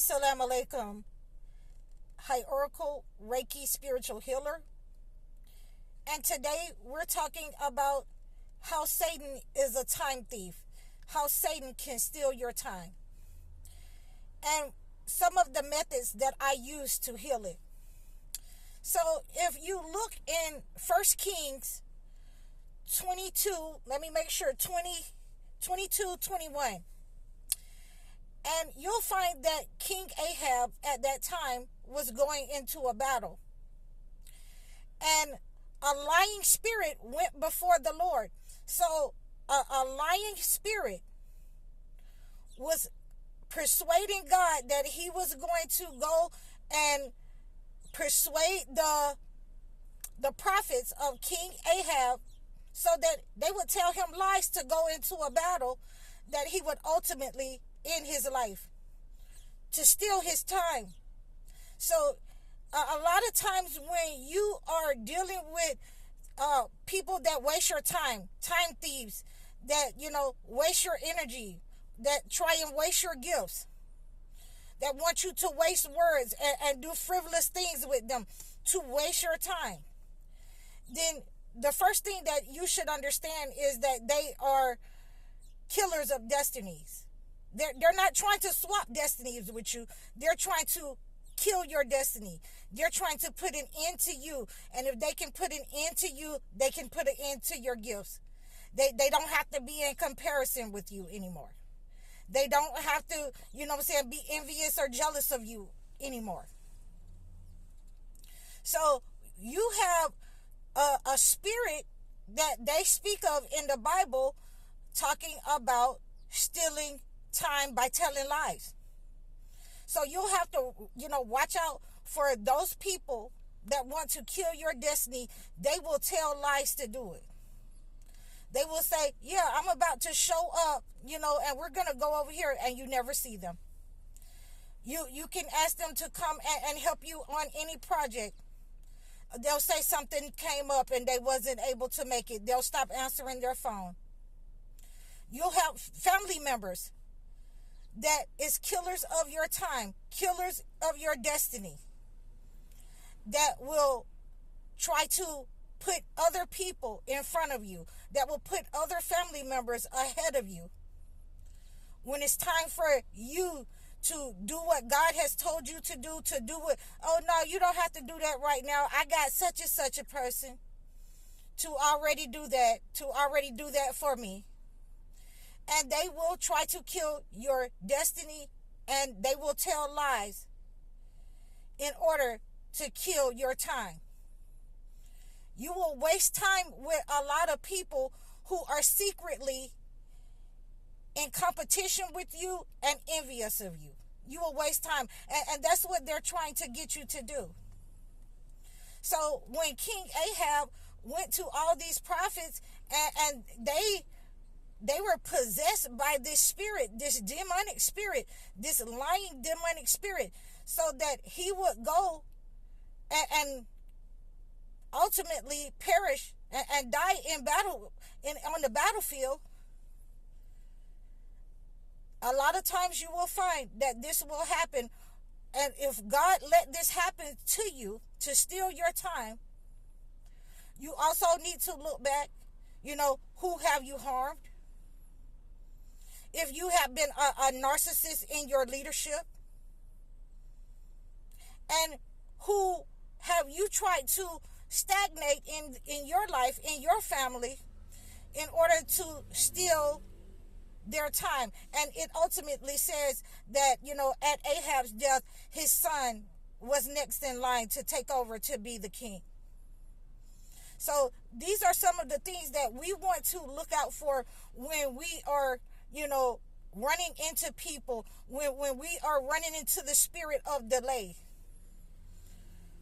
Salam Alaikum. Hi, Oracle, Reiki spiritual healer. And today we're talking about how Satan is a time thief, how Satan can steal your time, and some of the methods that I use to heal it. So if you look in 1 Kings 22, let me make sure, 21, and you'll find that King Ahab at that time was going into a battle. And a lying spirit went before the Lord. So a lying spirit was persuading God that he was going to go and persuade the prophets of King Ahab so that they would tell him lies to go into a battle that he would ultimately end his life, to steal his time. So a lot of times when you are dealing with people that waste your time thieves, that, waste your energy, that try and waste your gifts, that want you to waste words and do frivolous things with them to waste your time, then the first thing that you should understand is that they are killers of destinies. They're not trying to swap destinies with you. They're trying to kill your destiny. They're trying to put an end to you. And if they can put an end to you, they can put an end to your gifts. They don't have to be in comparison with you anymore. They don't have to, be envious or jealous of you anymore. So you have a spirit that they speak of in the Bible talking about stealing time by telling lies. So you'll have to, watch out for those people that want to kill your destiny. They will tell lies to do it. They will say, yeah, I'm about to show up, and we're going to go over here, and you never see them. You can ask them to come and help you on any project. They'll say something came up and they wasn't able to make it. They'll stop answering their phone. You'll have family members that is killers of your time, killers of your destiny, that will try to put other people in front of you, that will put other family members ahead of you. When it's time for you to do what God has told you to do it. Oh, no, you don't have to do that right now. I got such and such a person to already do that for me. And they will try to kill your destiny, and they will tell lies in order to kill your time. You will waste time with a lot of people who are secretly in competition with you and envious of you. You will waste time. And that's what they're trying to get you to do. So when King Ahab went to all these prophets and they were possessed by this spirit, this demonic spirit, this lying demonic spirit, so that he would go and ultimately perish and die in battle on the battlefield. A lot of times you will find that this will happen. And if God let this happen to you to steal your time, you also need to look back, who have you harmed? If you have been a narcissist in your leadership, and who have you tried to stagnate in your life, in your family, in order to steal their time. And it ultimately says that, at Ahab's death, his son was next in line to take over to be the king. So these are some of the things that we want to look out for when we are, running into people, when we are running into the spirit of delay,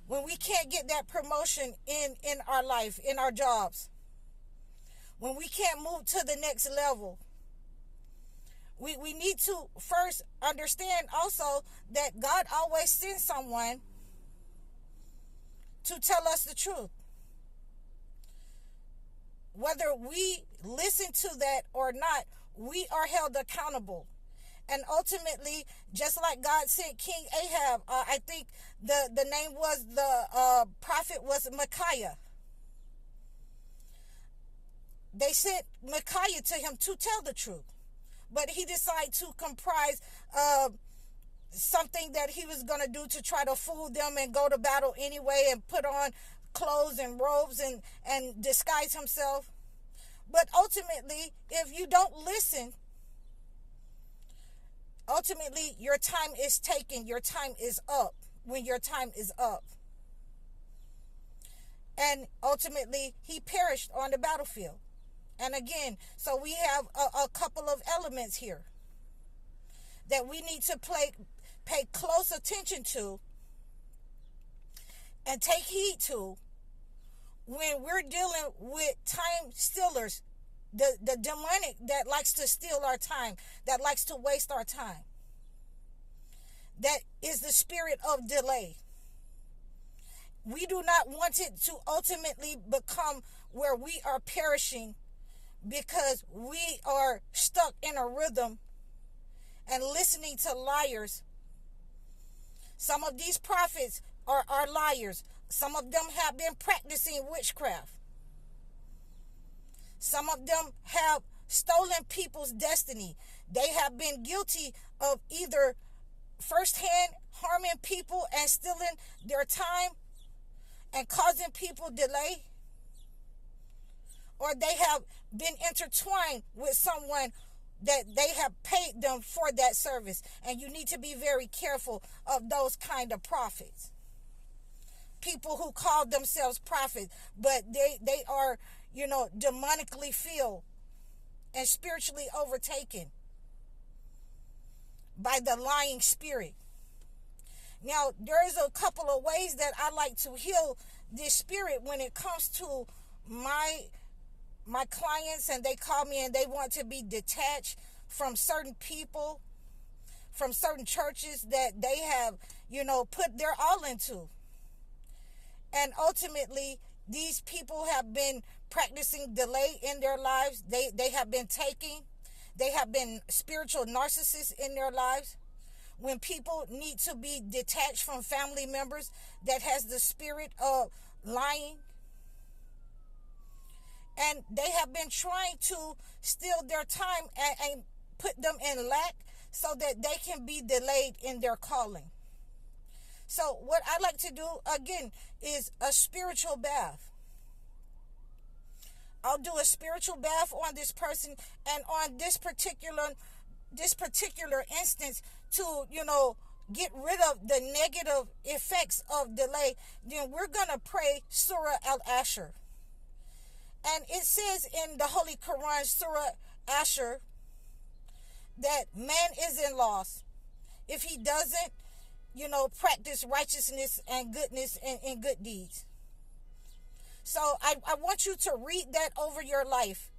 when we can't get that promotion in our life, in our jobs, when we can't move to the next level. We need to first understand also that God always sends someone to tell us the truth. Whether we listen to that or not, we are held accountable. And ultimately, just like God sent King Ahab, I think the name was the prophet was Micaiah. They sent Micaiah to him to tell the truth. But he decided to comprise something that he was going to do to try to fool them and go to battle anyway and put on clothes and robes and disguise himself. But ultimately, if you don't listen, ultimately your time is taken. Your time is up when your time is up. And ultimately, he perished on the battlefield. And again, so we have a couple of elements here that we need to pay close attention to and take heed to when we're dealing with time stealers, the demonic that likes to steal our time, that likes to waste our time. That is the spirit of delay. We do not want it to ultimately become where we are perishing because we are stuck in a rhythm and listening to liars. Some of these prophets are liars. Some of them have been practicing witchcraft. Some of them have stolen people's destiny. They have been guilty of either firsthand harming people and stealing their time and causing people delay, or they have been intertwined with someone that they have paid them for that service. And you need to be very careful of those kind of prophets. People who call themselves prophets, but they are, demonically filled and spiritually overtaken by the lying spirit. Now, there is a couple of ways that I like to heal this spirit when it comes to my clients, and they call me and they want to be detached from certain people, from certain churches that they have, put their all into. And ultimately, these people have been practicing delay in their lives. They have been they have been spiritual narcissists in their lives. When people need to be detached from family members that has the spirit of lying. And they have been trying to steal their time and put them in lack so that they can be delayed in their calling. So what I like to do, again, is a spiritual bath. I'll do a spiritual bath on this person and on this particular instance to, get rid of the negative effects of delay. Then we're going to pray Surah Al-Asr. And it says in the Holy Quran, Surah Asr, that man is in loss if he doesn't, practice righteousness and goodness and good deeds. So I want you to read that over your life.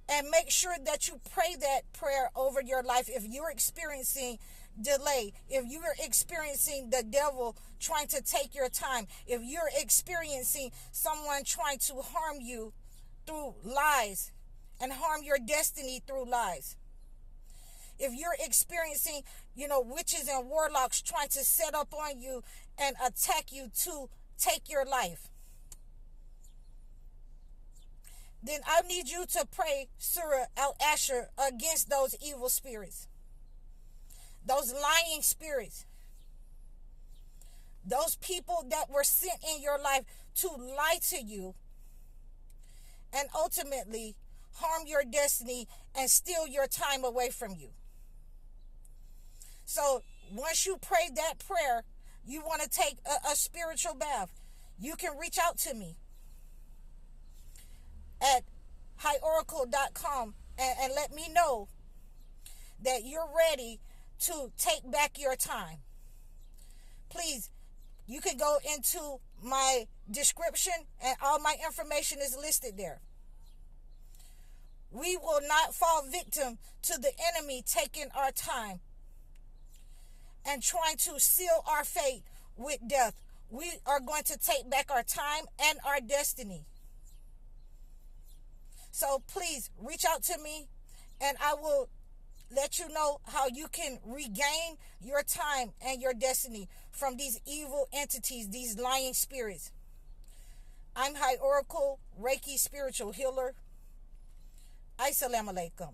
And make sure that you pray that prayer over your life if you're experiencing delay, if you're experiencing the devil trying to take your time, if you're experiencing someone trying to harm you through lies and harm your destiny through lies. If you're experiencing, witches and warlocks trying to set up on you and attack you to take your life, then I need you to pray Surah Al-Asr against those evil spirits, those lying spirits, those people that were sent in your life to lie to you and ultimately harm your destiny and steal your time away from you. So once you pray that prayer, you want to take a spiritual bath. You can reach out to me at highoracle.com and let me know that you're ready to take back your time. Please, you can go into my description and all my information is listed there. We will not fall victim to the enemy taking our time and trying to seal our fate with death. We are going to take back our time and our destiny. So please reach out to me and I will let you know how you can regain your time and your destiny from these evil entities, these lying spirits. I'm High Oracle, Reiki spiritual healer. Assalamu alaikum.